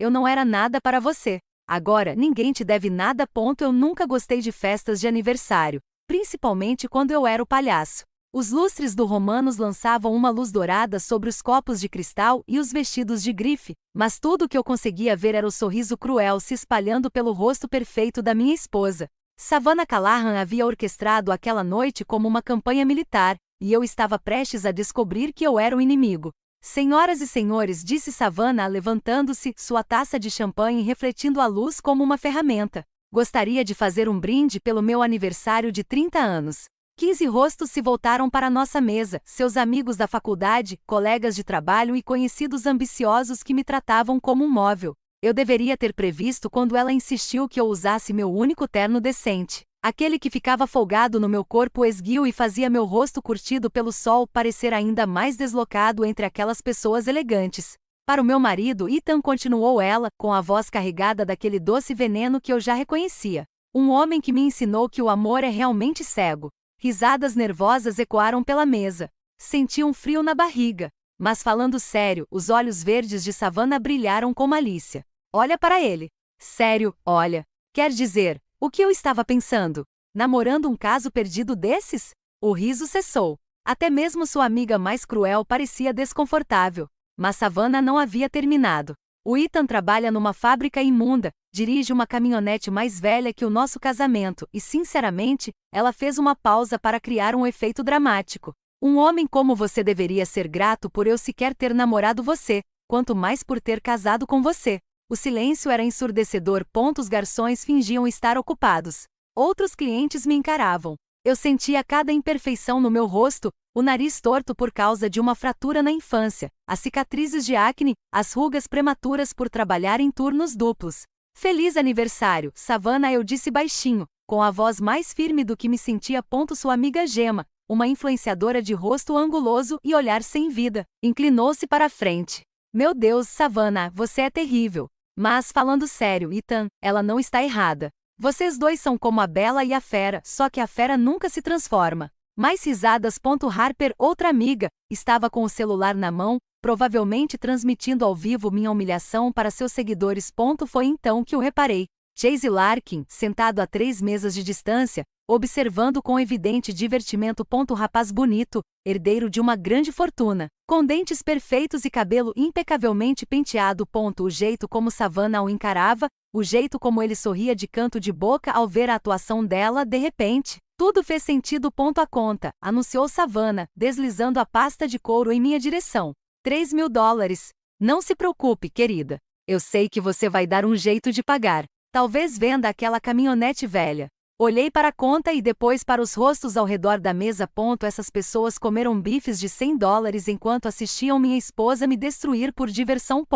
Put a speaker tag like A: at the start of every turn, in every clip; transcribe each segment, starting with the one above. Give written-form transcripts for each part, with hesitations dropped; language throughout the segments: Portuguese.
A: Eu não era nada para você. Agora, ninguém te deve nada. Eu nunca gostei de festas de aniversário, principalmente quando eu era o palhaço. Os lustres do Romanos lançavam uma luz dourada sobre os copos de cristal e os vestidos de grife, mas tudo o que eu conseguia ver era o sorriso cruel se espalhando pelo rosto perfeito da minha esposa. Savannah Callahan havia orquestrado aquela noite como uma campanha militar, e eu estava prestes a descobrir que eu era o inimigo. Senhoras e senhores, disse Savannah levantando-se, sua taça de champanhe refletindo a luz como uma ferramenta. Gostaria de fazer um brinde pelo meu aniversário de 30 anos. 15 rostos se voltaram para nossa mesa, seus amigos da faculdade, colegas de trabalho e conhecidos ambiciosos que me tratavam como um móvel. Eu deveria ter previsto quando ela insistiu que eu usasse meu único terno decente. Aquele que ficava folgado no meu corpo esguio e fazia meu rosto curtido pelo sol parecer ainda mais deslocado entre aquelas pessoas elegantes. Para o meu marido, Ethan, continuou ela, com a voz carregada daquele doce veneno que eu já reconhecia. Um homem que me ensinou que o amor é realmente cego. Risadas nervosas ecoaram pela mesa. Senti um frio na barriga. Mas falando sério, os olhos verdes de Savannah brilharam com malícia. Olha para ele. Sério, olha. Quer dizer, o que eu estava pensando? Namorando um caso perdido desses? O riso cessou. Até mesmo sua amiga mais cruel parecia desconfortável. Mas Savannah não havia terminado. O Ethan trabalha numa fábrica imunda, dirige uma caminhonete mais velha que o nosso casamento e, sinceramente, ela fez uma pausa para criar um efeito dramático. Um homem como você deveria ser grato por eu sequer ter namorado você, quanto mais por ter casado com você. O silêncio era ensurdecedor. Os garçons fingiam estar ocupados. Outros clientes me encaravam. Eu sentia cada imperfeição no meu rosto, o nariz torto por causa de uma fratura na infância, as cicatrizes de acne, as rugas prematuras por trabalhar em turnos duplos. Feliz aniversário, Savannah, eu disse baixinho, com a voz mais firme do que me sentia. Sua amiga Gemma, uma influenciadora de rosto anguloso e olhar sem vida, inclinou-se para a frente. Meu Deus, Savannah, você é terrível. Mas, falando sério, Ethan, ela não está errada. Vocês dois são como a Bela e a Fera, só que a Fera nunca se transforma. Mais risadas. Harper, outra amiga, estava com o celular na mão, provavelmente transmitindo ao vivo minha humilhação para seus seguidores. Foi então que o reparei. Chase Larkin, sentado a 3 mesas de distância, observando com evidente divertimento. Rapaz bonito, herdeiro de uma grande fortuna, com dentes perfeitos e cabelo impecavelmente penteado. O jeito como Savannah o encarava, o jeito como ele sorria de canto de boca ao ver a atuação dela, de repente, tudo fez sentido. A conta, anunciou Savannah, deslizando a pasta de couro em minha direção. $3.000. Não se preocupe, querida. Eu sei que você vai dar um jeito de pagar. Talvez venda aquela caminhonete velha. Olhei para a conta e depois para os rostos ao redor da mesa. Essas pessoas comeram bifes de $100 enquanto assistiam minha esposa me destruir por diversão.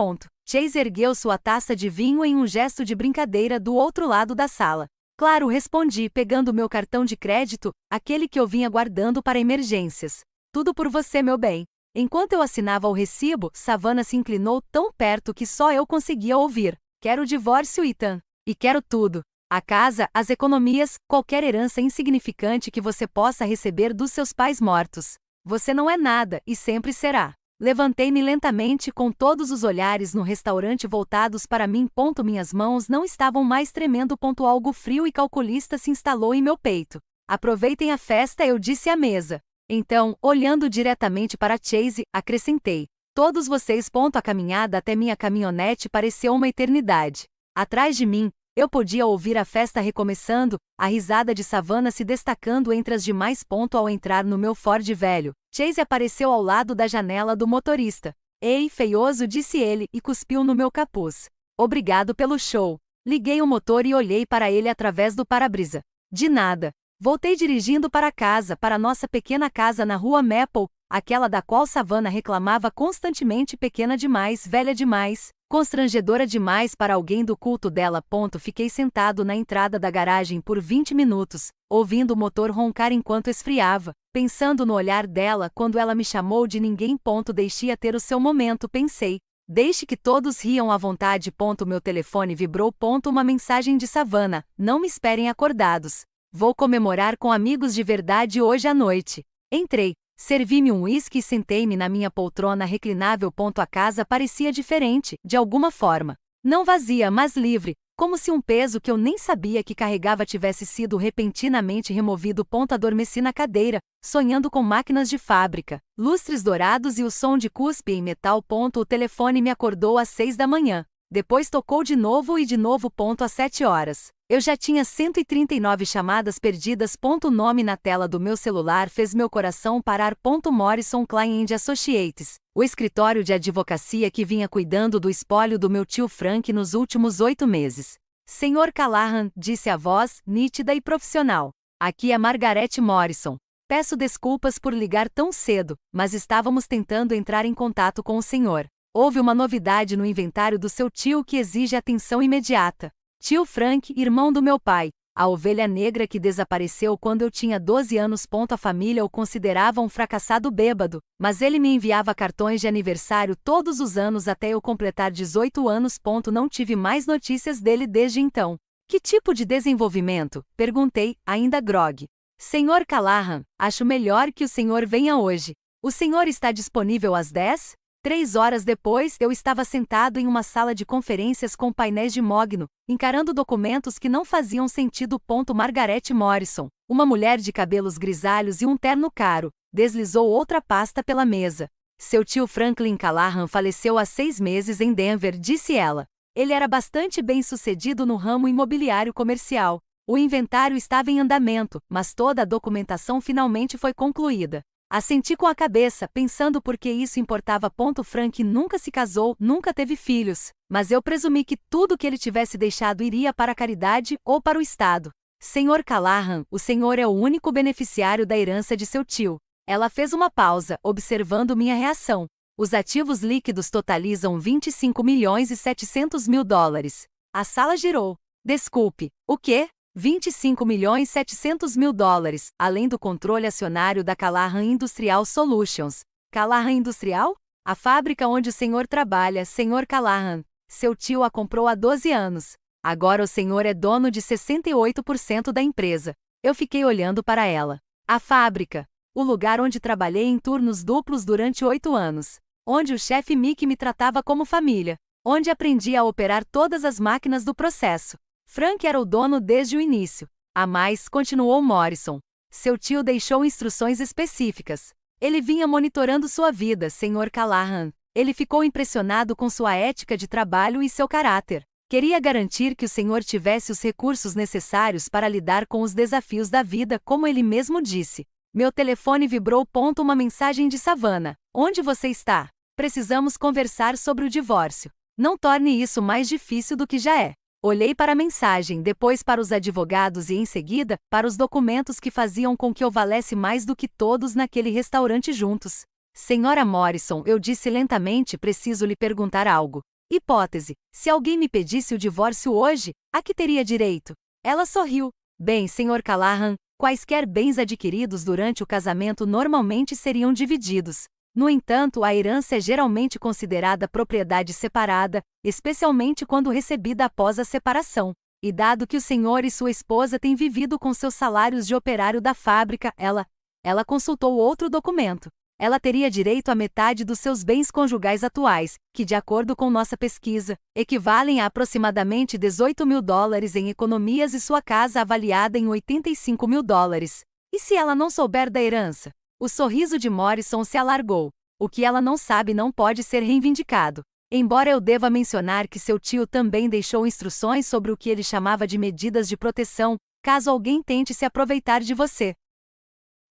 A: Chase ergueu sua taça de vinho em um gesto de brincadeira do outro lado da sala. Claro, respondi, pegando meu cartão de crédito, aquele que eu vinha guardando para emergências. Tudo por você, meu bem. Enquanto eu assinava o recibo, Savannah se inclinou tão perto que só eu conseguia ouvir. Quero o divórcio, Ethan. E quero tudo. A casa, as economias, qualquer herança insignificante que você possa receber dos seus pais mortos. Você não é nada, e sempre será. Levantei-me lentamente com todos os olhares no restaurante voltados para mim. Minhas mãos não estavam mais tremendo. Algo frio e calculista se instalou em meu peito. Aproveitem a festa, eu disse à mesa. Então, olhando diretamente para Chase, acrescentei. Todos vocês. A caminhada até minha caminhonete pareceu uma eternidade. Atrás de mim, eu podia ouvir a festa recomeçando, a risada de Savannah se destacando entre as demais. Ao entrar no meu Ford velho, Chase apareceu ao lado da janela do motorista. Ei, feioso, disse ele, e cuspiu no meu capuz. Obrigado pelo show. Liguei o motor e olhei para ele através do para-brisa. De nada. Voltei dirigindo para casa, para nossa pequena casa na rua Maple, aquela da qual Savannah reclamava constantemente. Pequena demais, velha demais, constrangedora demais para alguém do culto dela. Fiquei sentado na entrada da garagem por 20 minutos, ouvindo o motor roncar enquanto esfriava, pensando no olhar dela quando ela me chamou de ninguém. Deixe-a ter o seu momento, pensei. Deixe que todos riam à vontade. Meu telefone vibrou. Uma mensagem de Savannah. Não me esperem acordados. Vou comemorar com amigos de verdade hoje à noite. Entrei. Servi-me um uísque e sentei-me na minha poltrona reclinável. A casa parecia diferente, de alguma forma. Não vazia, mas livre, como se um peso que eu nem sabia que carregava tivesse sido repentinamente removido. Adormeci na cadeira, sonhando com máquinas de fábrica, lustres dourados e o som de cuspe em metal. O telefone me acordou às 6 da manhã. Depois tocou de novo e de novo. Às 7 horas. Eu já tinha 139 chamadas perdidas. O nome na tela do meu celular fez meu coração parar. Morrison Klein & Associates, o escritório de advocacia que vinha cuidando do espólio do meu tio Frank nos últimos 8 meses. Senhor Callahan, disse a voz, nítida e profissional. Aqui é Margaret Morrison. Peço desculpas por ligar tão cedo, mas estávamos tentando entrar em contato com o senhor. Houve uma novidade no inventário do seu tio que exige atenção imediata. Tio Frank, irmão do meu pai, a ovelha negra que desapareceu quando eu tinha 12 anos. A família o considerava um fracassado bêbado, mas ele me enviava cartões de aniversário todos os anos até eu completar 18 anos. Não tive mais notícias dele desde então. Que tipo de desenvolvimento? Perguntei, ainda grogue. Senhor Callahan, acho melhor que o senhor venha hoje. O senhor está disponível às 10? 3 horas depois, eu estava sentado em uma sala de conferências com painéis de mogno, encarando documentos que não faziam sentido. Margaret Morrison, uma mulher de cabelos grisalhos e um terno caro, deslizou outra pasta pela mesa. Seu tio Franklin Callahan faleceu há 6 meses em Denver, disse ela. Ele era bastante bem-sucedido no ramo imobiliário comercial. O inventário estava em andamento, mas toda a documentação finalmente foi concluída. Assenti com a cabeça, pensando por que isso importava. Frank nunca se casou, nunca teve filhos, mas eu presumi que tudo que ele tivesse deixado iria para a caridade ou para o Estado. Senhor Callahan, o senhor é o único beneficiário da herança de seu tio. Ela fez uma pausa, observando minha reação. Os ativos líquidos totalizam 25.700.000 dólares. A sala girou. Desculpe, o quê? 25.700.000 dólares, além do controle acionário da Callahan Industrial Solutions. Callahan Industrial? A fábrica onde o senhor trabalha, Senhor Callahan. Seu tio a comprou há 12 anos. Agora o senhor é dono de 68% da empresa. Eu fiquei olhando para ela. A fábrica. O lugar onde trabalhei em turnos duplos durante 8 anos. Onde o chefe Mick me tratava como família. Onde aprendi a operar todas as máquinas do processo. Frank era o dono desde o início. A mais, continuou Morrison. Seu tio deixou instruções específicas. Ele vinha monitorando sua vida, Senhor Callahan. Ele ficou impressionado com sua ética de trabalho e seu caráter. Queria garantir que o senhor tivesse os recursos necessários para lidar com os desafios da vida, como ele mesmo disse. Meu telefone vibrou. Uma mensagem de Savannah. Onde você está? Precisamos conversar sobre o divórcio. Não torne isso mais difícil do que já é. Olhei para a mensagem, depois para os advogados e em seguida, para os documentos que faziam com que eu valesse mais do que todos naquele restaurante juntos. Senhora Morrison, eu disse lentamente, preciso lhe perguntar algo. Hipótese, se alguém me pedisse o divórcio hoje, a que teria direito? Ela sorriu. Bem, Senhor Callahan, quaisquer bens adquiridos durante o casamento normalmente seriam divididos. No entanto, a herança é geralmente considerada propriedade separada, especialmente quando recebida após a separação. E dado que o senhor e sua esposa têm vivido com seus salários de operário da fábrica, ela consultou outro documento. Ela teria direito à metade dos seus bens conjugais atuais, que, de acordo com nossa pesquisa, equivalem a aproximadamente 18 mil dólares em economias e sua casa avaliada em 85 mil dólares. E se ela não souber da herança? O sorriso de Morrison se alargou. O que ela não sabe não pode ser reivindicado. Embora eu deva mencionar que seu tio também deixou instruções sobre o que ele chamava de medidas de proteção, caso alguém tente se aproveitar de você.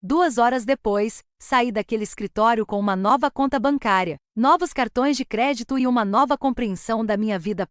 A: 2 horas depois, saí daquele escritório com uma nova conta bancária, novos cartões de crédito e uma nova compreensão da minha vida.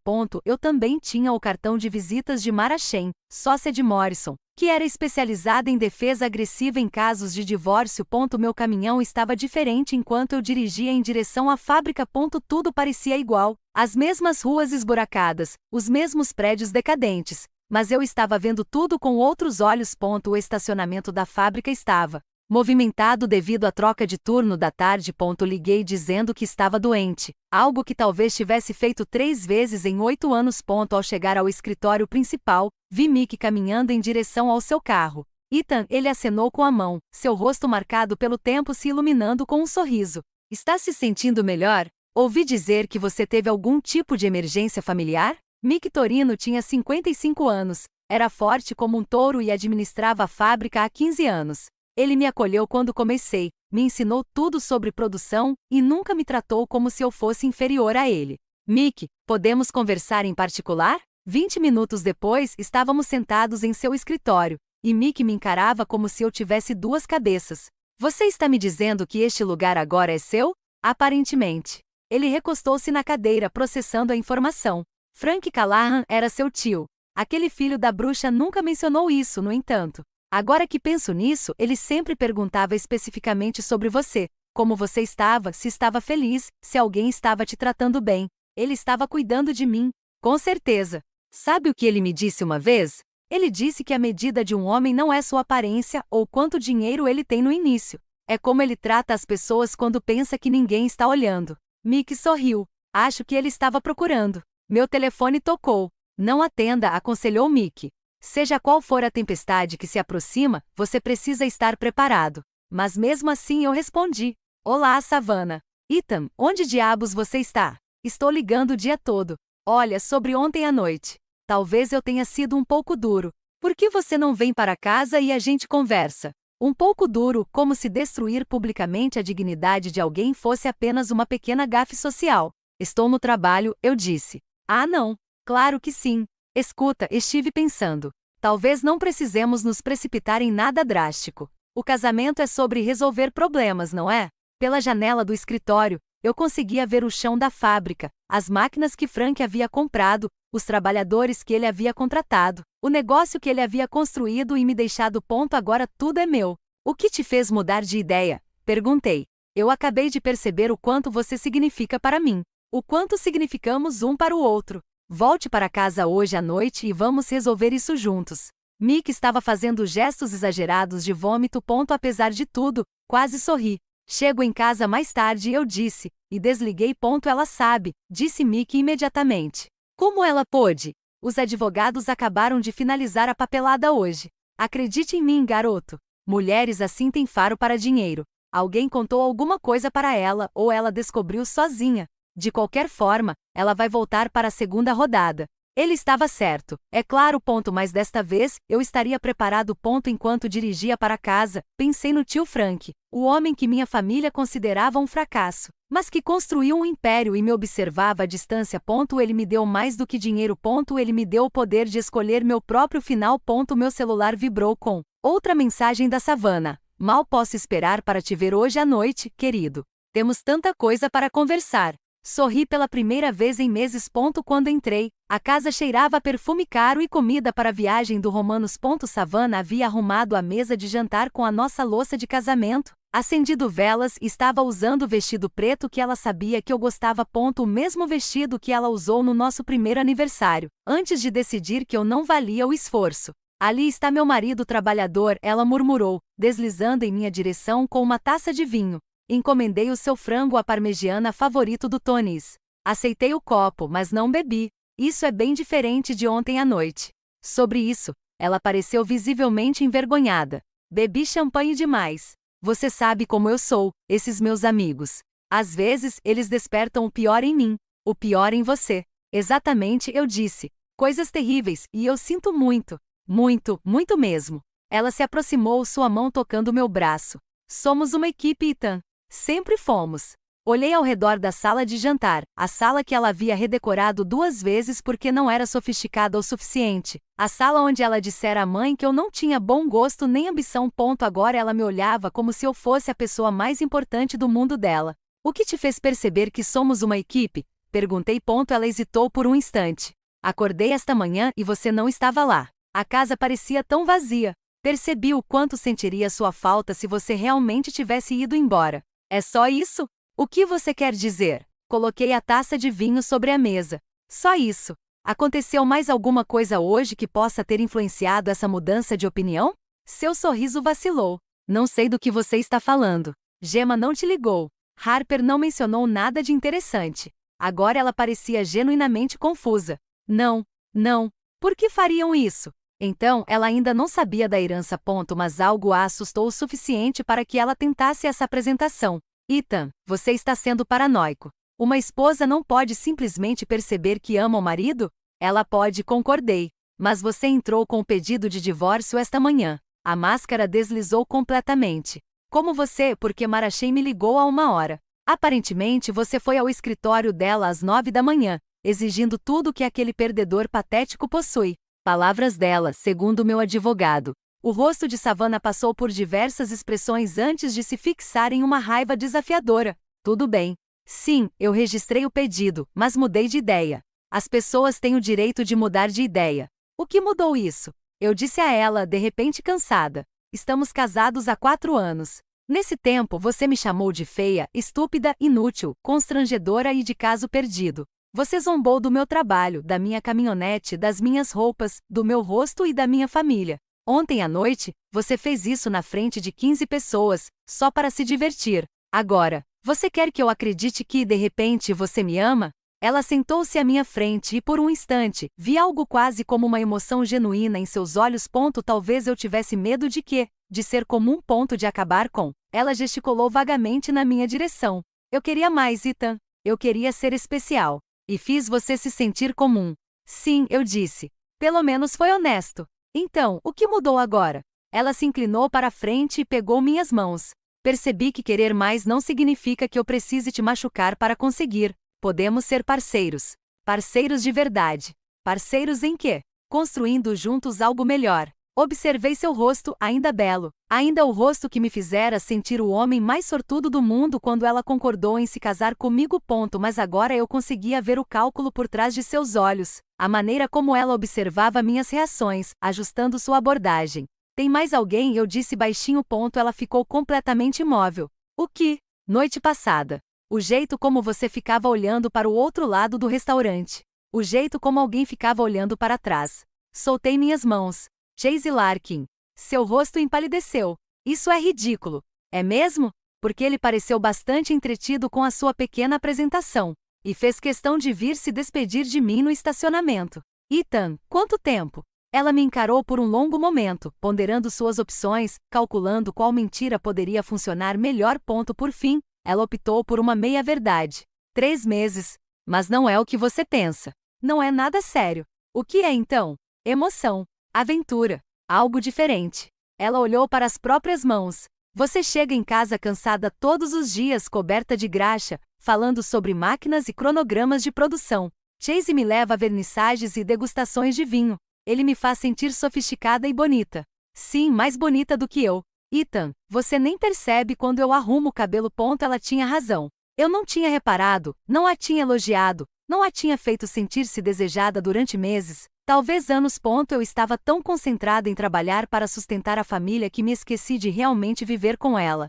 A: Eu também tinha o cartão de visitas de Mara Chen, sócia de Morrison, que era especializada em defesa agressiva em casos de divórcio. Meu caminhão estava diferente enquanto eu dirigia em direção à fábrica. Tudo parecia igual, as mesmas ruas esburacadas, os mesmos prédios decadentes, mas eu estava vendo tudo com outros olhos. O estacionamento da fábrica estava movimentado devido à troca de turno da tarde. Liguei dizendo que estava doente, algo que talvez tivesse feito 3 vezes em 8 anos. Ao chegar ao escritório principal, vi Mick caminhando em direção ao seu carro. Ethan, ele acenou com a mão, seu rosto marcado pelo tempo se iluminando com um sorriso. Está se sentindo melhor? Ouvi dizer que você teve algum tipo de emergência familiar? Mick Torino tinha 55 anos, era forte como um touro e administrava a fábrica há 15 anos. Ele me acolheu quando comecei, me ensinou tudo sobre produção e nunca me tratou como se eu fosse inferior a ele. Mick, podemos conversar em particular? 20 minutos depois, estávamos sentados em seu escritório, e Mick me encarava como se eu tivesse duas cabeças. Você está me dizendo que este lugar agora é seu? Aparentemente. Ele recostou-se na cadeira processando a informação. Frank Callahan era seu tio. Aquele filho da bruxa nunca mencionou isso, no entanto. Agora que penso nisso, ele sempre perguntava especificamente sobre você. Como você estava, se estava feliz, se alguém estava te tratando bem. Ele estava cuidando de mim. Com certeza. Sabe o que ele me disse uma vez? Ele disse que a medida de um homem não é sua aparência ou quanto dinheiro ele tem no início. É como ele trata as pessoas quando pensa que ninguém está olhando. Mick sorriu. Acho que ele estava procurando. Meu telefone tocou. Não atenda, aconselhou Mick. Seja qual for a tempestade que se aproxima, você precisa estar preparado. Mas mesmo assim eu respondi. Olá, Savannah. Ethan, onde diabos você está? Estou ligando o dia todo. Olha, sobre ontem à noite. Talvez eu tenha sido um pouco duro. Por que você não vem para casa e a gente conversa? Um pouco duro, como se destruir publicamente a dignidade de alguém fosse apenas uma pequena gafe social. Estou no trabalho, eu disse. Ah, não. Claro que sim. Escuta, estive pensando. Talvez não precisemos nos precipitar em nada drástico. O casamento é sobre resolver problemas, não é? Pela janela do escritório, eu conseguia ver o chão da fábrica, as máquinas que Frank havia comprado, os trabalhadores que ele havia contratado, o negócio que ele havia construído e me deixado. Agora tudo é meu. O que te fez mudar de ideia? Perguntei. Eu acabei de perceber o quanto você significa para mim. O quanto significamos um para o outro. Volte para casa hoje à noite e vamos resolver isso juntos. Mick estava fazendo gestos exagerados de vômito. Apesar de tudo, quase sorri. Chego em casa mais tarde, eu disse, e desliguei. Ela sabe, disse Mick imediatamente. Como ela pôde? Os advogados acabaram de finalizar a papelada hoje. Acredite em mim, garoto. Mulheres assim têm faro para dinheiro. Alguém contou alguma coisa para ela ou ela descobriu sozinha. De qualquer forma, ela vai voltar para a segunda rodada. Ele estava certo, é claro. Mas desta vez, eu estaria preparado. Enquanto dirigia para casa, pensei no tio Frank, o homem que minha família considerava um fracasso, mas que construiu um império e me observava à distância. Ele me deu mais do que dinheiro. Ele me deu o poder de escolher meu próprio final. Meu celular vibrou com outra mensagem da Savannah. Mal posso esperar para te ver hoje à noite, querido. Temos tanta coisa para conversar. Sorri pela primeira vez em meses. Quando entrei, a casa cheirava a perfume caro e comida para a viagem do Romanos. Savannah havia arrumado a mesa de jantar com a nossa louça de casamento, acendido velas e estava usando o vestido preto que ela sabia que eu gostava. O mesmo vestido que ela usou no nosso primeiro aniversário, antes de decidir que eu não valia o esforço. Ali está meu marido trabalhador, ela murmurou, deslizando em minha direção com uma taça de vinho. Encomendei o seu frango à parmegiana favorito do Tony's. Aceitei o copo, mas não bebi. Isso é bem diferente de ontem à noite. Sobre isso, ela pareceu visivelmente envergonhada. Bebi champanhe demais. Você sabe como eu sou, esses meus amigos. Às vezes, eles despertam o pior em mim, o pior em você. Exatamente, eu disse. Coisas terríveis, e eu sinto muito. Muito, muito mesmo. Ela se aproximou, sua mão tocando meu braço. Somos uma equipe, Ethan. Sempre fomos. Olhei ao redor da sala de jantar, a sala que ela havia redecorado 2 vezes porque não era sofisticada o suficiente, a sala onde ela dissera à mãe que eu não tinha bom gosto nem ambição. Agora ela me olhava como se eu fosse a pessoa mais importante do mundo dela. O que te fez perceber que somos uma equipe? Perguntei. Ela hesitou por um instante. Acordei esta manhã e você não estava lá. A casa parecia tão vazia. Percebi o quanto sentiria sua falta se você realmente tivesse ido embora. É só isso? O que você quer dizer? Coloquei a taça de vinho sobre a mesa. Só isso. Aconteceu mais alguma coisa hoje que possa ter influenciado essa mudança de opinião? Seu sorriso vacilou. Não sei do que você está falando. Gemma não te ligou. Harper não mencionou nada de interessante. Agora ela parecia genuinamente confusa. Não, não. Por que fariam isso? Então, ela ainda não sabia da herança. Mas algo a assustou o suficiente para que ela tentasse essa apresentação. Ethan, você está sendo paranoico. Uma esposa não pode simplesmente perceber que ama o marido? Ela pode, concordei. Mas você entrou com o pedido de divórcio esta manhã. A máscara deslizou completamente. Como você, porque Marachen me ligou há 1 hora. Aparentemente você foi ao escritório dela às 9 da manhã, exigindo tudo que aquele perdedor patético possui. Palavras dela, segundo meu advogado. O rosto de Savannah passou por diversas expressões antes de se fixar em uma raiva desafiadora. Tudo bem. Sim, eu registrei o pedido, mas mudei de ideia. As pessoas têm o direito de mudar de ideia. O que mudou isso? Eu disse a ela, de repente cansada. Estamos casados há 4 anos. Nesse tempo você me chamou de feia, estúpida, inútil, constrangedora e de caso perdido. Você zombou do meu trabalho, da minha caminhonete, das minhas roupas, do meu rosto e da minha família. Ontem à noite, você fez isso na frente de 15 pessoas, só para se divertir. Agora, você quer que eu acredite que, de repente, você me ama? Ela sentou-se à minha frente e por um instante, vi algo quase como uma emoção genuína em seus olhos. Talvez eu tivesse medo de quê? De ser comum. De acabar com. Ela gesticulou vagamente na minha direção. Eu queria mais, Ethan. Eu queria ser especial. E fiz você se sentir comum. Sim, eu disse. Pelo menos foi honesto. Então, o que mudou agora? Ela se inclinou para a frente e pegou minhas mãos. Percebi que querer mais não significa que eu precise te machucar para conseguir. Podemos ser parceiros. Parceiros de verdade. Parceiros em quê? Construindo juntos algo melhor. Observei seu rosto, ainda belo. Ainda o rosto que me fizera sentir o homem mais sortudo do mundo quando ela concordou em se casar comigo. Mas agora eu conseguia ver o cálculo por trás de seus olhos. A maneira como ela observava minhas reações, ajustando sua abordagem. Tem mais alguém? Eu disse baixinho. Ela ficou completamente imóvel. O que? Noite passada. O jeito como você ficava olhando para o outro lado do restaurante. O jeito como alguém ficava olhando para trás. Soltei minhas mãos. Chase Larkin. Seu rosto empalideceu. Isso é ridículo. É mesmo? Porque ele pareceu bastante entretido com a sua pequena apresentação. E fez questão de vir se despedir de mim no estacionamento. Ethan, quanto tempo? Ela me encarou por um longo momento, ponderando suas opções, calculando qual mentira poderia funcionar melhor. Por fim, ela optou por uma meia-verdade. 3 meses. Mas não é o que você pensa. Não é nada sério. O que é então? Emoção. Aventura. Algo diferente. Ela olhou para as próprias mãos. Você chega em casa cansada todos os dias, coberta de graxa, falando sobre máquinas e cronogramas de produção. Chase me leva a vernissagens e degustações de vinho. Ele me faz sentir sofisticada e bonita. Sim, mais bonita do que eu. Ethan, você nem percebe quando eu arrumo o cabelo. Ela tinha razão. Eu não tinha reparado, não a tinha elogiado, não a tinha feito sentir-se desejada durante meses, talvez anos. Eu estava tão concentrada em trabalhar para sustentar a família que me esqueci de realmente viver com ela.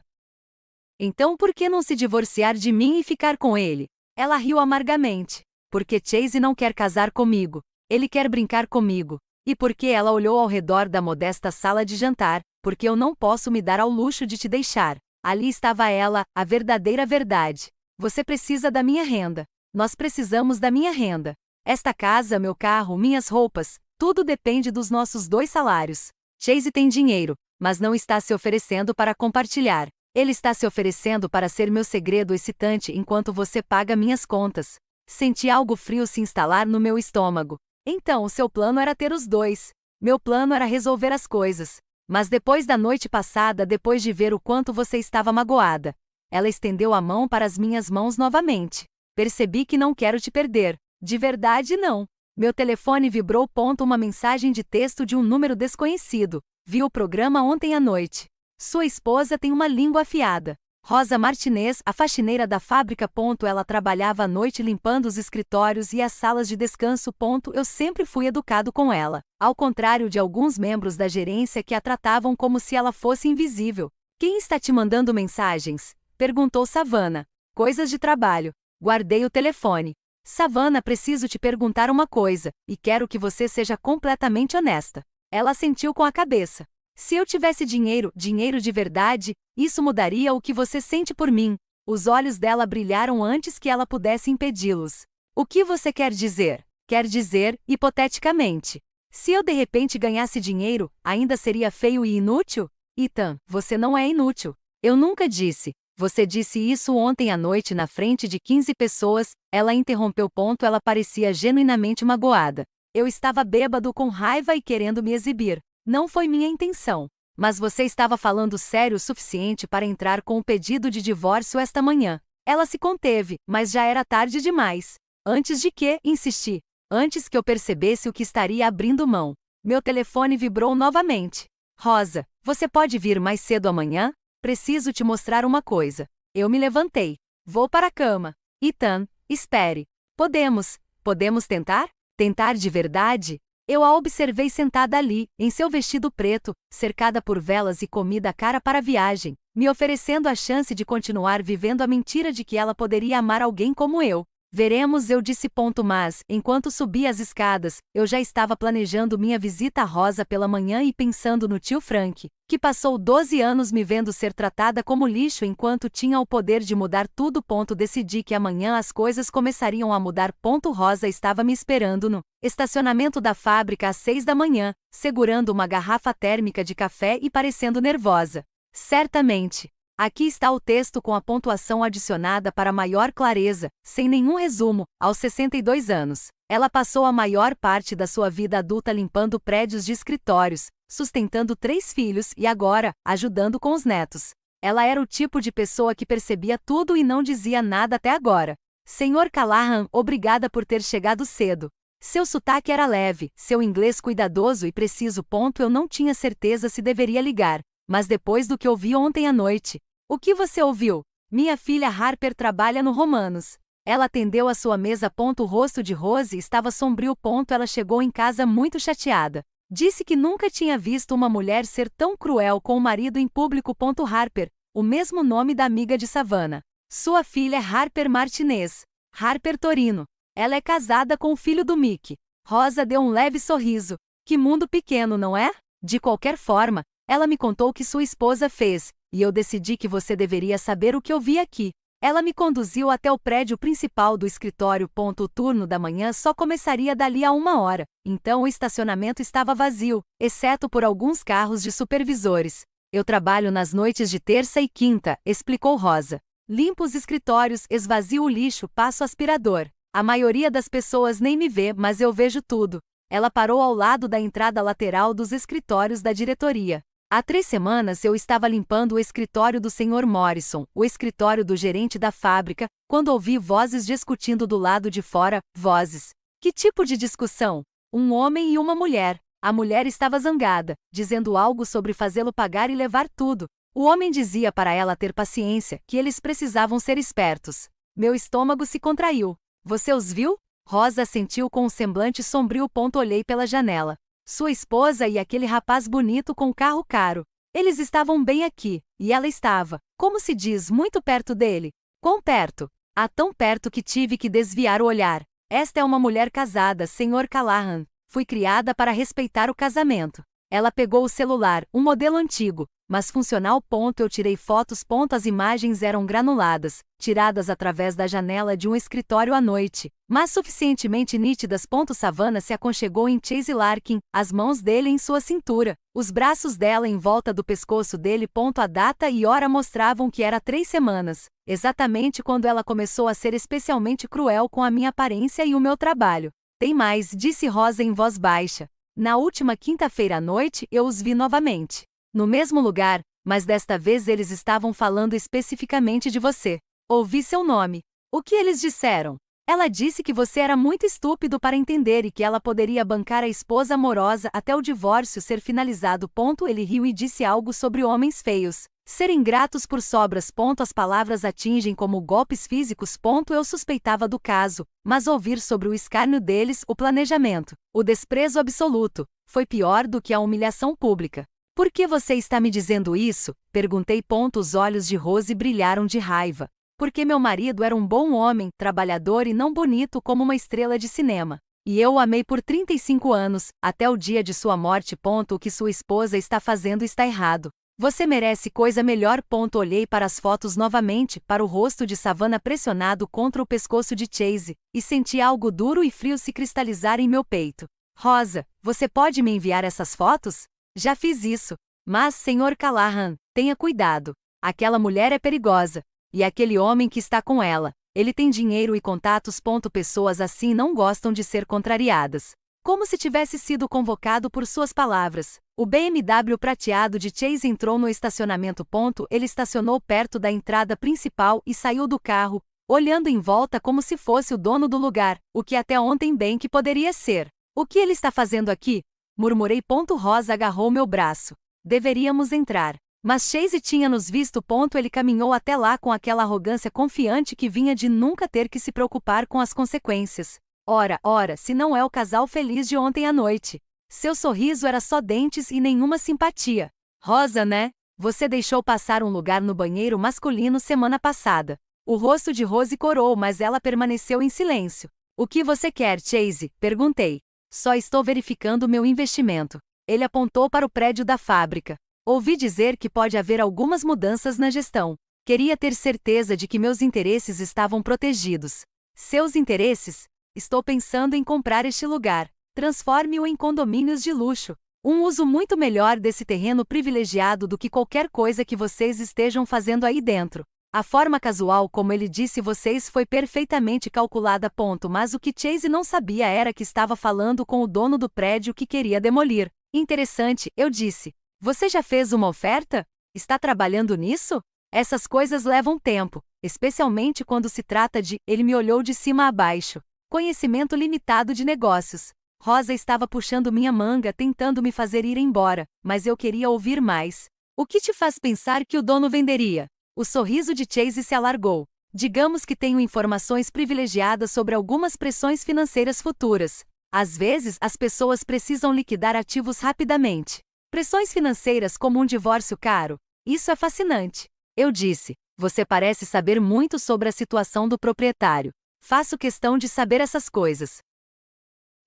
A: Então por que não se divorciar de mim e ficar com ele? Ela riu amargamente. Porque Chase não quer casar comigo. Ele quer brincar comigo. E porque ela olhou ao redor da modesta sala de jantar, porque eu não posso me dar ao luxo de te deixar. Ali estava ela, a verdadeira verdade. Você precisa da minha renda. Nós precisamos da minha renda. Esta casa, meu carro, minhas roupas, tudo depende dos nossos 2 salários. Chase tem dinheiro, mas não está se oferecendo para compartilhar. Ele está se oferecendo para ser meu segredo excitante enquanto você paga minhas contas. Senti algo frio se instalar no meu estômago. Então o seu plano era ter os 2. Meu plano era resolver as coisas. Mas depois da noite passada, depois de ver o quanto você estava magoada, ela estendeu a mão para as minhas mãos novamente. Percebi que não quero te perder. De verdade, não. Meu telefone vibrou. Uma mensagem de texto de um número desconhecido. Vi o programa ontem à noite. Sua esposa tem uma língua afiada. Rosa Martinez, a faxineira da fábrica. Ela trabalhava à noite limpando os escritórios e as salas de descanso. Eu sempre fui educado com ela, ao contrário de alguns membros da gerência que a tratavam como se ela fosse invisível. Quem está te mandando mensagens? Perguntou Savannah. Coisas de trabalho. Guardei o telefone. Savannah, preciso te perguntar uma coisa, e quero que você seja completamente honesta. Ela assentiu com a cabeça. Se eu tivesse dinheiro, dinheiro de verdade, isso mudaria o que você sente por mim. Os olhos dela brilharam antes que ela pudesse impedi-los. O que você quer dizer? Quer dizer, hipoteticamente. Se eu de repente ganhasse dinheiro, ainda seria feio e inútil? Ethan, você não é inútil. Eu nunca disse. Você disse isso ontem à noite na frente de 15 pessoas, ela interrompeu. Ela parecia genuinamente magoada. Eu estava bêbado com raiva e querendo me exibir. Não foi minha intenção. Mas você estava falando sério o suficiente para entrar com o pedido de divórcio esta manhã. Ela se conteve, mas já era tarde demais. Antes de que, insisti. Antes que eu percebesse o que estaria abrindo mão. Meu telefone vibrou novamente. Rosa, você pode vir mais cedo amanhã? Preciso te mostrar uma coisa. Eu me levantei. Vou para a cama. Ethan, espere. Podemos tentar? Tentar de verdade? Eu a observei sentada ali, em seu vestido preto, cercada por velas e comida cara para a viagem, me oferecendo a chance de continuar vivendo a mentira de que ela poderia amar alguém como eu. Veremos, eu disse. Mas, enquanto subia as escadas, eu já estava planejando minha visita a Rosa pela manhã e pensando no tio Frank, que passou 12 anos me vendo ser tratada como lixo enquanto tinha o poder de mudar tudo. Decidi que amanhã as coisas começariam a mudar. Rosa estava me esperando no estacionamento da fábrica às 6 da manhã, segurando uma garrafa térmica de café e parecendo nervosa. Certamente. Aqui está o texto com a pontuação adicionada para maior clareza, sem nenhum resumo. Aos 62 anos, ela passou a maior parte da sua vida adulta limpando prédios de escritórios, sustentando 3 filhos e agora, ajudando com os netos. Ela era o tipo de pessoa que percebia tudo e não dizia nada até agora. Sr. Callahan, obrigada por ter chegado cedo. Seu sotaque era leve, seu inglês cuidadoso e preciso. Eu não tinha certeza se deveria ligar. Mas depois do que ouvi ontem à noite... O que você ouviu? Minha filha Harper trabalha no Romanos. Ela atendeu a sua mesa. O rosto de Rose estava sombrio. Ela chegou em casa muito chateada. Disse que nunca tinha visto uma mulher ser tão cruel com o marido em público. Harper, o mesmo nome da amiga de Savannah. Sua filha é Harper Martinez. Harper Torino. Ela é casada com o filho do Mick. Rosa deu um leve sorriso. Que mundo pequeno, não é? De qualquer forma, ela me contou o que sua esposa fez, e eu decidi que você deveria saber o que eu vi aqui. Ela me conduziu até o prédio principal do escritório. O turno da manhã só começaria dali a 1 hora, então o estacionamento estava vazio, exceto por alguns carros de supervisores. Eu trabalho nas noites de terça e quinta, explicou Rosa. Limpo os escritórios, esvazio o lixo, passo aspirador. A maioria das pessoas nem me vê, mas eu vejo tudo. Ela parou ao lado da entrada lateral dos escritórios da diretoria. Há 3 semanas eu estava limpando o escritório do Sr. Morrison, o escritório do gerente da fábrica, quando ouvi vozes discutindo do lado de fora. Vozes. Que tipo de discussão? Um homem e uma mulher. A mulher estava zangada, dizendo algo sobre fazê-lo pagar e levar tudo. O homem dizia para ela ter paciência, que eles precisavam ser espertos. Meu estômago se contraiu. Você os viu? Rosa assentiu com um semblante sombrio. Olhei pela janela. Sua esposa e aquele rapaz bonito com carro caro. Eles estavam bem aqui, e ela estava, como se diz, muito perto dele. Quão perto? Tão perto que tive que desviar o olhar. Esta é uma mulher casada, Sr. Callahan. Fui criada para respeitar o casamento. Ela pegou o celular, um modelo antigo, mas funcional. Eu tirei fotos. As imagens eram granuladas, tiradas através da janela de um escritório à noite, mas suficientemente nítidas. Savannah se aconchegou em Chase Larkin, as mãos dele em sua cintura, os braços dela em volta do pescoço dele. A data e hora mostravam que era 3 semanas, exatamente quando ela começou a ser especialmente cruel com a minha aparência e o meu trabalho. Tem mais, disse Rosa em voz baixa. Na última quinta-feira à noite eu os vi novamente. No mesmo lugar, mas desta vez eles estavam falando especificamente de você. Ouvi seu nome. O que eles disseram? Ela disse que você era muito estúpido para entender e que ela poderia bancar a esposa amorosa até o divórcio ser finalizado. Ele riu e disse algo sobre homens feios. Ser ingratos por sobras. As palavras atingem como golpes físicos. Eu suspeitava do caso, mas ouvir sobre o escárnio deles, o planejamento, o desprezo absoluto, foi pior do que a humilhação pública. Por que você está me dizendo isso? Perguntei. Os olhos de Rose brilharam de raiva. Porque meu marido era um bom homem, trabalhador e não bonito como uma estrela de cinema. E eu o amei por 35 anos, até o dia de sua morte. O que sua esposa está fazendo está errado. Você merece coisa melhor. Olhei para as fotos novamente, para o rosto de Savannah pressionado contra o pescoço de Chase, e senti algo duro e frio se cristalizar em meu peito. Rosa, você pode me enviar essas fotos? Já fiz isso. Mas, Sr. Callahan, tenha cuidado. aquela mulher é perigosa. E aquele homem que está com ela, ele tem dinheiro e contatos. Pessoas assim não gostam de ser contrariadas. Como se tivesse sido convocado por suas palavras. O BMW prateado de Chase entrou no estacionamento. Ele estacionou perto da entrada principal e saiu do carro, olhando em volta como se fosse o dono do lugar, o que até ontem bem que poderia ser. O que ele está fazendo aqui? Murmurei. Rosa agarrou meu braço. Deveríamos entrar. Mas Chase tinha nos visto. Ele caminhou até lá com aquela arrogância confiante que vinha de nunca ter que se preocupar com as consequências. Ora, se não é o casal feliz de ontem à noite. Seu sorriso era só dentes e nenhuma simpatia. Rosa, né? Você deixou passar um lugar no banheiro masculino semana passada. O rosto de Rose corou, mas ela permaneceu em silêncio. O que você quer, Chase? Perguntei. Só estou verificando meu investimento. Ele apontou para o prédio da fábrica. Ouvi dizer que pode haver algumas mudanças na gestão. Queria ter certeza de que meus interesses estavam protegidos. Seus interesses? Estou pensando em comprar este lugar. Transforme-o em condomínios de luxo. Um uso muito melhor desse terreno privilegiado do que qualquer coisa que vocês estejam fazendo aí dentro. A forma casual como ele disse vocês foi perfeitamente calculada. Mas o que Chase não sabia era que estava falando com o dono do prédio que queria demolir. Interessante, eu disse. Você já fez uma oferta? Está trabalhando nisso? Essas coisas levam tempo, especialmente quando se trata de... Ele me olhou de cima a baixo. Conhecimento limitado de negócios. Rosa estava puxando minha manga tentando me fazer ir embora, mas eu queria ouvir mais. O que te faz pensar que o dono venderia? O sorriso de Chase se alargou. Digamos que tenho informações privilegiadas sobre algumas pressões financeiras futuras. Às vezes, as pessoas precisam liquidar ativos rapidamente. Pressões financeiras como um divórcio caro. Isso é fascinante. Eu disse. Você parece saber muito sobre a situação do proprietário. Faço questão de saber essas coisas.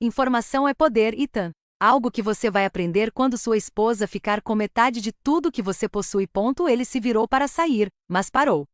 A: Informação é poder, Ethan. Algo que você vai aprender quando sua esposa ficar com metade de tudo que você possui. Ele se virou para sair, mas parou.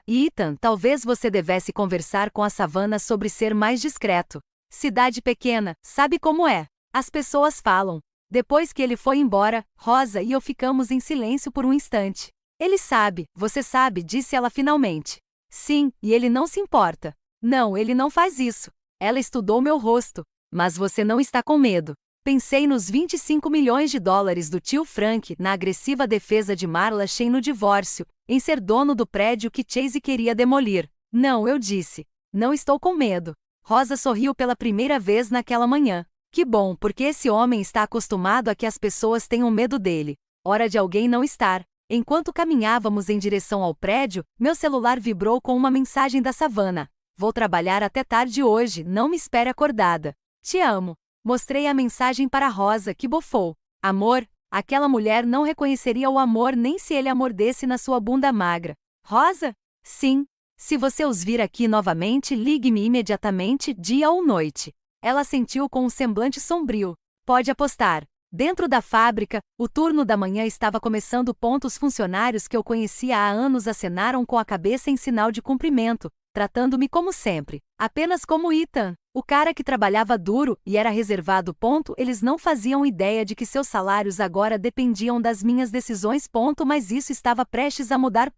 A: Ethan, talvez você devesse conversar com a Savannah sobre ser mais discreto. Cidade pequena, sabe como é? As pessoas falam. Depois que ele foi embora, Rosa e eu ficamos em silêncio por um instante. Ele sabe, você sabe, disse ela finalmente. Sim, e ele não se importa. Não, ele não faz isso. Ela estudou meu rosto. Mas você não está com medo. Pensei nos 25 milhões de dólares do tio Frank, na agressiva defesa de Marla Shane no divórcio, em ser dono do prédio que Chase queria demolir. Não, eu disse. Não estou com medo. Rosa sorriu pela primeira vez naquela manhã. Que bom, porque esse homem está acostumado a que as pessoas tenham medo dele. Hora de alguém não estar. Enquanto caminhávamos em direção ao prédio, meu celular vibrou com uma mensagem da Savannah. Vou trabalhar até tarde hoje, não me espere acordada. Te amo. Mostrei a mensagem para Rosa, que bofou. Amor? Aquela mulher não reconheceria o amor nem se ele a mordesse na sua bunda magra. Rosa? Sim. Se você os vir aqui novamente, ligue-me imediatamente, dia ou noite. Ela assentiu com um semblante sombrio. Pode apostar. Dentro da fábrica, o turno da manhã estava começando. Os funcionários que eu conhecia há anos acenaram com a cabeça em sinal de cumprimento, tratando-me como sempre, apenas como Ethan, o cara que trabalhava duro e era reservado. Eles não faziam ideia de que seus salários agora dependiam das minhas decisões. Mas isso estava prestes a mudar.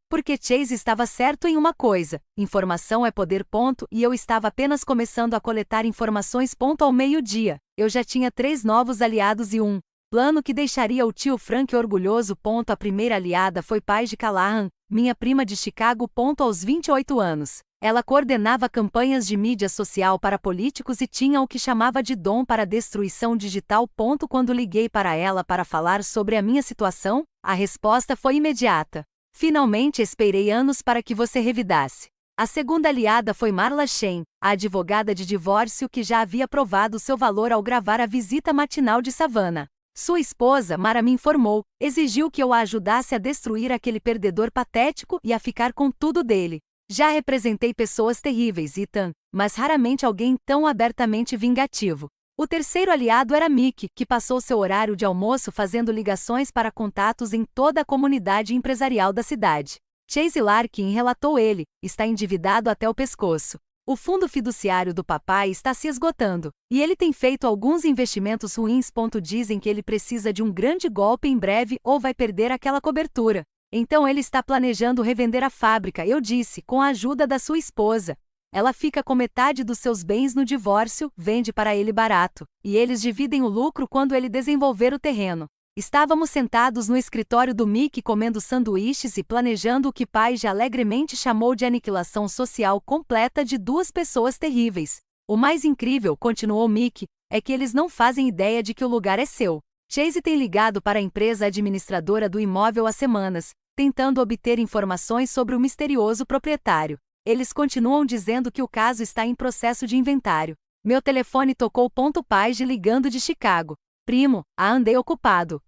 A: Porque Chase estava certo em uma coisa: informação é poder. E eu estava apenas começando a coletar informações. Ao meio-dia, eu já tinha 3 novos aliados e um plano que deixaria o tio Frank orgulhoso. A primeira aliada foi Paige Callahan, minha prima de Chicago. Aos 28 anos, ela coordenava campanhas de mídia social para políticos e tinha o que chamava de dom para a destruição digital. Quando liguei para ela para falar sobre a minha situação, a resposta foi imediata. Finalmente esperei anos para que você revidasse. A segunda aliada foi Marla Shane, a advogada de divórcio que já havia provado seu valor ao gravar a visita matinal de Savannah. Sua esposa, Mara, me informou, exigiu que eu a ajudasse a destruir aquele perdedor patético e a ficar com tudo dele. Já representei pessoas terríveis, Ethan, mas raramente alguém tão abertamente vingativo. O terceiro aliado era Mick, que passou seu horário de almoço fazendo ligações para contatos em toda a comunidade empresarial da cidade. Chase Larkin, relatou ele, está endividado até o pescoço. O fundo fiduciário do papai está se esgotando, e ele tem feito alguns investimentos ruins. Dizem que ele precisa de um grande golpe em breve ou vai perder aquela cobertura. Então ele está planejando revender a fábrica, eu disse, com a ajuda da sua esposa. Ela fica com metade dos seus bens no divórcio, vende para ele barato, e eles dividem o lucro quando ele desenvolver o terreno. Estávamos sentados no escritório do Mickey comendo sanduíches e planejando o que Paige alegremente chamou de aniquilação social completa de duas pessoas terríveis. O mais incrível, continuou Mickey, é que eles não fazem ideia de que o lugar é seu. Chase tem ligado para a empresa administradora do imóvel há semanas, tentando obter informações sobre o misterioso proprietário. Eles continuam dizendo que o caso está em processo de inventário. Meu telefone tocou. Paige ligando de Chicago. Primo, andei ocupado.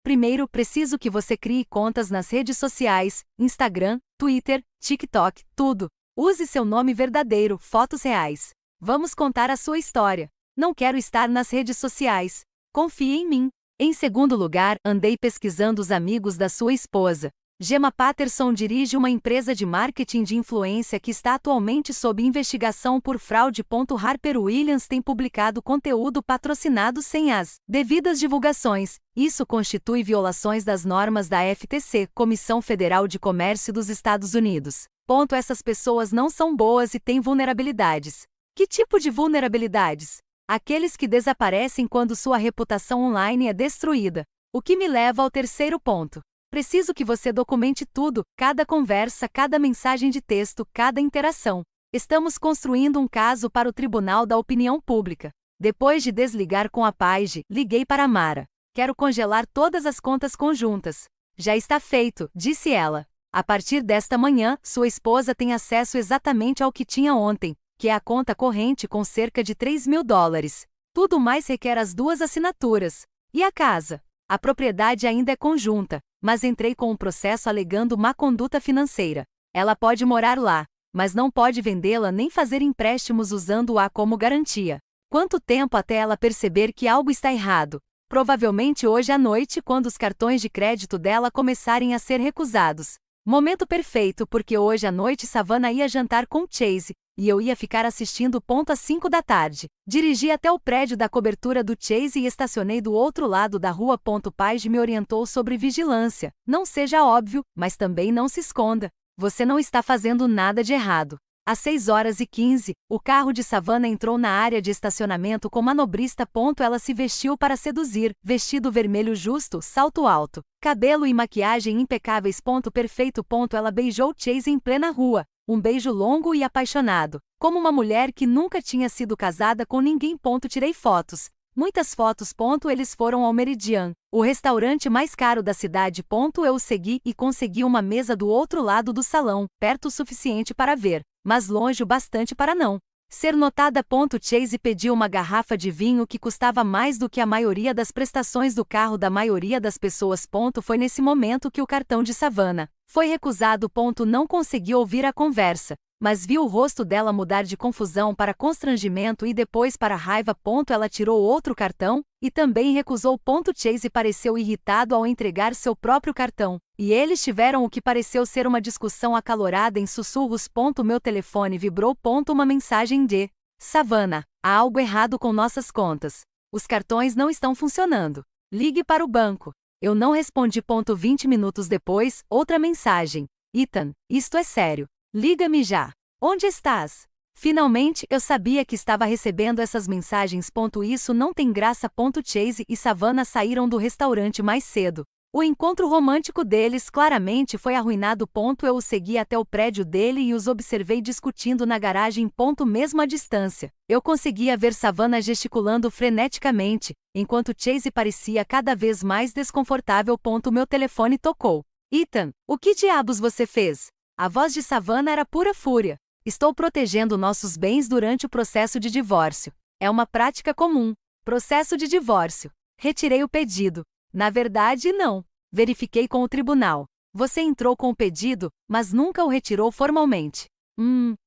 A: Primeiro, preciso que você crie contas nas redes sociais, Instagram, Twitter, TikTok, tudo. Use seu nome verdadeiro, fotos reais. Vamos contar a sua história. Não quero estar nas redes sociais. Confie em mim. Em segundo lugar, andei pesquisando os amigos da sua esposa. Gemma Patterson dirige uma empresa de marketing de influência que está atualmente sob investigação por fraude. Harper Williams tem publicado conteúdo patrocinado sem as devidas divulgações. Isso constitui violações das normas da FTC, Comissão Federal de Comércio dos Estados Unidos. Essas pessoas não são boas e têm vulnerabilidades. Que tipo de vulnerabilidades? Aqueles que desaparecem quando sua reputação online é destruída. O que me leva ao terceiro ponto. Preciso que você documente tudo, cada conversa, cada mensagem de texto, cada interação. Estamos construindo um caso para o Tribunal da Opinião Pública. Depois de desligar com a Paige, liguei para Mara. Quero congelar todas as contas conjuntas. Já está feito, disse ela. A partir desta manhã, sua esposa tem acesso exatamente ao que tinha ontem, que é a conta corrente com cerca de $3.000. Tudo mais requer as duas assinaturas. E a casa? A propriedade ainda é conjunta, mas entrei com um processo alegando má conduta financeira. Ela pode morar lá, mas não pode vendê-la nem fazer empréstimos usando-a como garantia. Quanto tempo até ela perceber que algo está errado? Provavelmente hoje à noite, quando os cartões de crédito dela começarem a ser recusados. Momento perfeito porque hoje à noite Savannah ia jantar com Chase, e eu ia ficar assistindo. Às 5 da tarde. Dirigi até o prédio da cobertura do Chase e estacionei do outro lado da rua. Paige me orientou sobre vigilância. Não seja óbvio, mas também não se esconda. Você não está fazendo nada de errado. Às 6h15, o carro de Savannah entrou na área de estacionamento com manobrista. Ela se vestiu para seduzir, vestido vermelho justo, salto alto, cabelo e maquiagem impecáveis. Perfeito. Ela beijou Chase em plena rua. Um beijo longo e apaixonado, como uma mulher que nunca tinha sido casada com ninguém. Tirei fotos. Muitas fotos. Eles foram ao Meridian, o restaurante mais caro da cidade. Eu o segui e consegui uma mesa do outro lado do salão, perto o suficiente para ver, mas longe o bastante para não ser notada. Chase pediu uma garrafa de vinho que custava mais do que a maioria das prestações do carro da maioria das pessoas. Foi nesse momento que o cartão de Savannah foi recusado. Não consegui ouvir a conversa, mas vi o rosto dela mudar de confusão para constrangimento e depois para raiva. Ela tirou outro cartão e também recusou. Chase pareceu irritado ao entregar seu próprio cartão, e eles tiveram o que pareceu ser uma discussão acalorada em sussurros. Meu telefone vibrou. Uma mensagem de Savannah: há algo errado com nossas contas. Os cartões não estão funcionando. Ligue para o banco. Eu não respondi. 20 minutos depois, outra mensagem: Ethan, isto é sério. Liga-me já. Onde estás? Finalmente, eu sabia que estava recebendo essas mensagens. Isso não tem graça. Chase e Savannah saíram do restaurante mais cedo. O encontro romântico deles claramente foi arruinado. Eu os segui até o prédio dele e os observei discutindo na garagem. Mesmo à distância, eu conseguia ver Savannah gesticulando freneticamente, enquanto Chase parecia cada vez mais desconfortável. Meu telefone tocou. Ethan, o que diabos você fez? A voz de Savannah era pura fúria. Estou protegendo nossos bens durante o processo de divórcio. É uma prática comum. Processo de divórcio. Retirei o pedido. Na verdade, não. Verifiquei com o tribunal. Você entrou com o pedido, mas nunca o retirou formalmente.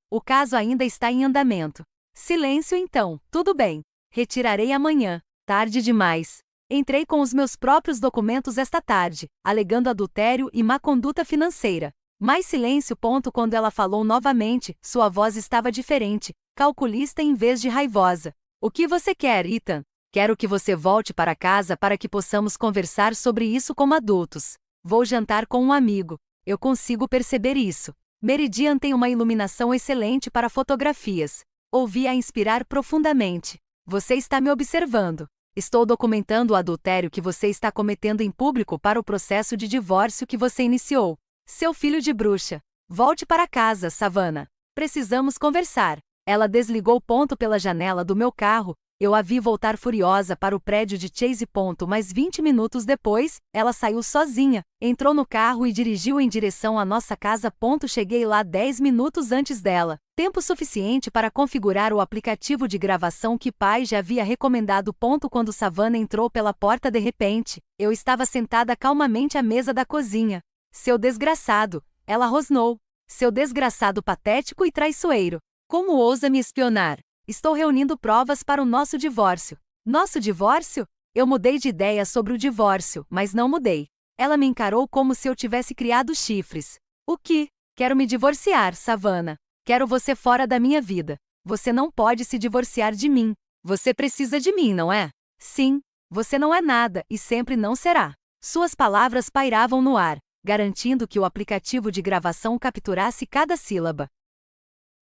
A: O caso ainda está em andamento. Silêncio então. Tudo bem. Retirarei amanhã. Tarde demais. Entrei com os meus próprios documentos esta tarde, alegando adultério e má conduta financeira. Mais silêncio. Quando ela falou novamente, sua voz estava diferente, calculista em vez de raivosa. O que você quer, Ethan? Quero que você volte para casa para que possamos conversar sobre isso como adultos. Vou jantar com um amigo. Eu consigo perceber isso. Meridian tem uma iluminação excelente para fotografias. Ouvi-a inspirar profundamente. Você está me observando. Estou documentando o adultério que você está cometendo em público para o processo de divórcio que você iniciou. Seu filho de bruxa. Volte para casa, Savannah. Precisamos conversar. Ela desligou pela janela do meu carro. Eu a vi voltar furiosa para o prédio de Chase. Mas 20 minutos depois, ela saiu sozinha, entrou no carro e dirigiu em direção à nossa casa. Cheguei lá 10 minutos antes dela. Tempo suficiente para configurar o aplicativo de gravação que pai já havia recomendado. Quando Savannah entrou pela porta de repente, eu estava sentada calmamente à mesa da cozinha. Seu desgraçado, ela rosnou. Seu desgraçado patético e traiçoeiro. Como ousa me espionar? Estou reunindo provas para o nosso divórcio. Nosso divórcio? Eu mudei de ideia sobre o divórcio, mas não mudei. Ela me encarou como se eu tivesse criado chifres. O que? Quero me divorciar, Savannah. Quero você fora da minha vida. Você não pode se divorciar de mim. Você precisa de mim, não é? Sim. Você não é nada e sempre não será. Suas palavras pairavam no ar, garantindo que o aplicativo de gravação capturasse cada sílaba.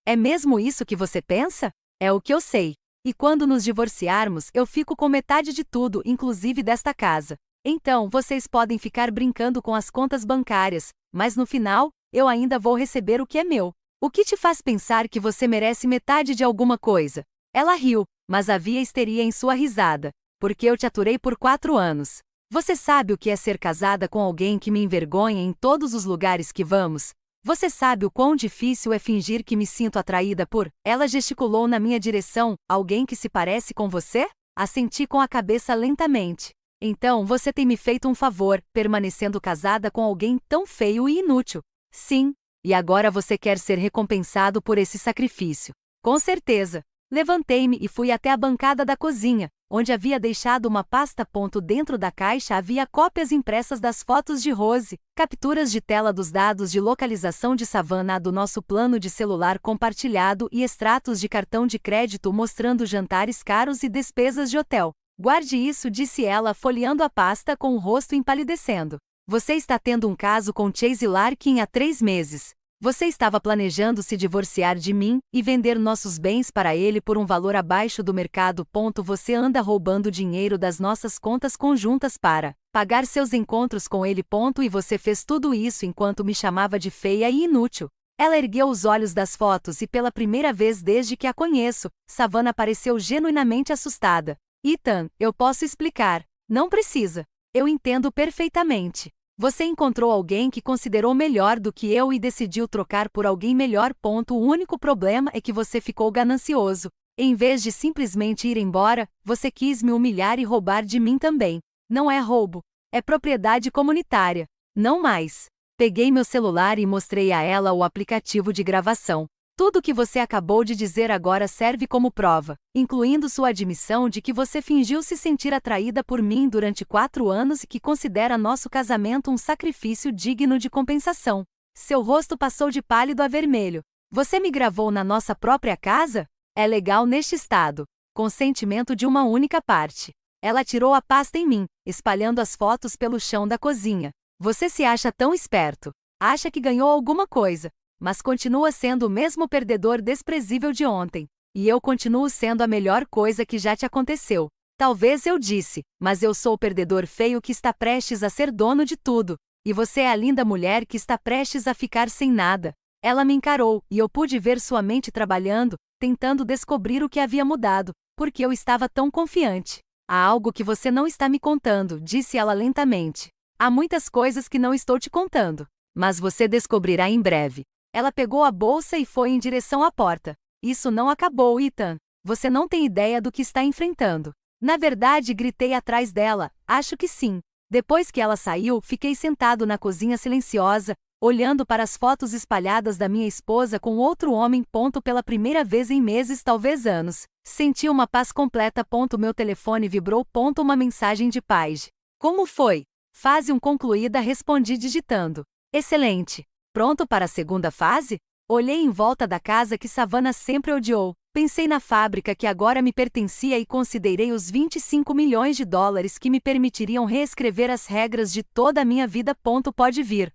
A: É mesmo isso que você pensa? É o que eu sei. E quando nos divorciarmos, eu fico com metade de tudo, inclusive desta casa. Então, vocês podem ficar brincando com as contas bancárias, mas no final, eu ainda vou receber o que é meu. O que te faz pensar que você merece metade de alguma coisa? Ela riu, mas havia histeria em sua risada. Porque eu te aturei por 4 anos. Você sabe o que é ser casada com alguém que me envergonha em todos os lugares que vamos? Você sabe o quão difícil é fingir que me sinto atraída por... Ela gesticulou na minha direção. Alguém que se parece com você? Assenti com a cabeça lentamente. Então você tem me feito um favor, permanecendo casada com alguém tão feio e inútil. Sim. E agora você quer ser recompensado por esse sacrifício. Com certeza. Levantei-me e fui até a bancada da cozinha, onde havia deixado uma pasta. Dentro da caixa havia cópias impressas das fotos de Rose, capturas de tela dos dados de localização de Savannah do nosso plano de celular compartilhado e extratos de cartão de crédito mostrando jantares caros e despesas de hotel. Guarde isso, disse ela, folheando a pasta com o rosto empalidecendo. Você está tendo um caso com Chase Larkin há 3 meses. Você estava planejando se divorciar de mim e vender nossos bens para ele por um valor abaixo do mercado. Você anda roubando dinheiro das nossas contas conjuntas para pagar seus encontros com ele. E você fez tudo isso enquanto me chamava de feia e inútil. Ela ergueu os olhos das fotos e pela primeira vez desde que a conheço, Savannah pareceu genuinamente assustada. Ethan, eu posso explicar. Não precisa. Eu entendo perfeitamente. Você encontrou alguém que considerou melhor do que eu e decidiu trocar por alguém melhor. O único problema é que você ficou ganancioso. Em vez de simplesmente ir embora, você quis me humilhar e roubar de mim também. Não é roubo. É propriedade comunitária. Não mais. Peguei meu celular e mostrei a ela o aplicativo de gravação. Tudo o que você acabou de dizer agora serve como prova, incluindo sua admissão de que você fingiu se sentir atraída por mim durante 4 anos e que considera nosso casamento um sacrifício digno de compensação. Seu rosto passou de pálido a vermelho. Você me gravou na nossa própria casa? É legal neste estado. Consentimento de uma única parte. Ela tirou a pasta em mim, espalhando as fotos pelo chão da cozinha. Você se acha tão esperto. Acha que ganhou alguma coisa. Mas continua sendo o mesmo perdedor desprezível de ontem. E eu continuo sendo a melhor coisa que já te aconteceu. Talvez eu disse, mas eu sou o perdedor feio que está prestes a ser dono de tudo. E você é a linda mulher que está prestes a ficar sem nada. Ela me encarou, e eu pude ver sua mente trabalhando, tentando descobrir o que havia mudado, porque eu estava tão confiante. Há algo que você não está me contando, disse ela lentamente. Há muitas coisas que não estou te contando. Mas você descobrirá em breve. Ela pegou a bolsa e foi em direção à porta. Isso não acabou, Ethan. Você não tem ideia do que está enfrentando. Na verdade, gritei atrás dela. Acho que sim. Depois que ela saiu, fiquei sentado na cozinha silenciosa, olhando para as fotos espalhadas da minha esposa com outro homem. Pela primeira vez em meses, talvez anos. Senti uma paz completa. Meu telefone vibrou. Uma mensagem de Paige. Como foi? Fase 1 concluída, respondi digitando. Excelente. Pronto para a segunda fase? Olhei em volta da casa que Savannah sempre odiou. Pensei na fábrica que agora me pertencia e considerei os 25 milhões de dólares que me permitiriam reescrever as regras de toda a minha vida. Pode vir.